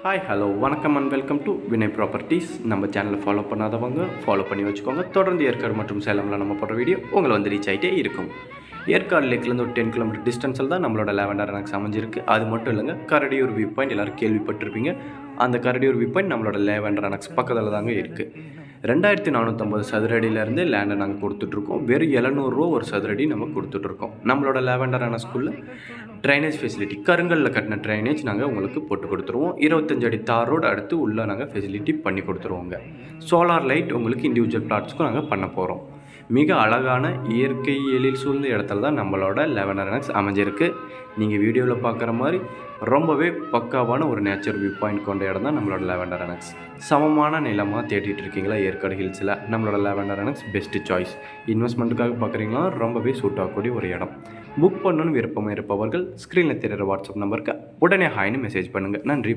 Hi hello வணக்கம் and welcome to Vinay properties. நம்ம சேனலை ஃபாலோ பண்ணாதவங்க ஃபாலோ பண்ணி வச்சுக்கோங்க. தொடர்ந்து ஏற்காடு மற்றும் சேலமில் நம்ம போடுற வீடியோ உங்களை வந்து ரீச் ஆகிட்டே இருக்கும். ஏற்காடு லேக்லேருந்து ஒரு 10 கிலோமீட்டர் டிஸ்டன்ஸில் தான் நம்மளோட லாவெண்டர் எனக்கு அமைஞ்சிருக்கு. அது மட்டும் இல்லைங்க, கரடியூர் வியூ பாயிண்ட் எல்லோரும் கேள்விப்பட்டிருப்பீங்க. அந்த கரடியூர் வியூ பாயிண்ட் நம்மளோட லாவெண்டர் எனக்கு பக்கத்தில் தாங்க இருக்குது. 2450 சதுரடியிலேருந்து லேண்டை நாங்கள் கொடுத்துட்ருக்கோம். வெறும் 700 ரூபா ஒரு சதுரடி நம்ம கொடுத்துட்ருக்கோம். நம்மளோட லாவெண்டர் ஸ்கூலில் ட்ரைனேஜ் ஃபெசிலிட்டி, கருங்கல்லில் கட்டின ட்ரைனேஜ் நாங்கள் உங்களுக்கு போட்டு கொடுத்துருவோம். 25 அடி தார் ரோடு அடுத்து உள்ளே நாங்கள் ஃபெசிலிட்டி பண்ணி கொடுத்துருவோங்க. சோலார் லைட் உங்களுக்கு இண்டிவிஜுவல் பிளாட்ஸ்க்கும் நாங்கள் பண்ண போகிறோம். மிக அழகான இயற்கை எழில் சூழ்ந்த இடத்துல தான் நம்மளோட லாவெண்டர் அமைஞ்சிருக்கு. நீங்கள் வீடியோவில் பார்க்குற மாதிரி ரொம்பவே பக்காவான ஒரு நேச்சர் வியூ பாயிண்ட் கொண்ட இடம் தான் நம்மளோட லாவெண்டர் அனெக்ஸ். சமமான நிலமாக தேடிட்டு இருக்கீங்களா ஏற்காடு ஹில்ஸில்? நம்மளோட லாவெண்டர் அனெக்ஸ் பெஸ்ட்டு சாய்ஸ். இன்வெஸ்ட்மெண்ட்டுக்காக பார்க்குறீங்களா? ரொம்பவே சூட் ஆகக்கூடிய ஒரு இடம். புக் பண்ணணும்னு விருப்பமாக இருப்பவர்கள் ஸ்க்ரீனில் தெரிகிற வாட்ஸ்அப் நம்பருக்கு உடனே ஹாய்னு மெசேஜ் பண்ணுங்கள். நன்றி.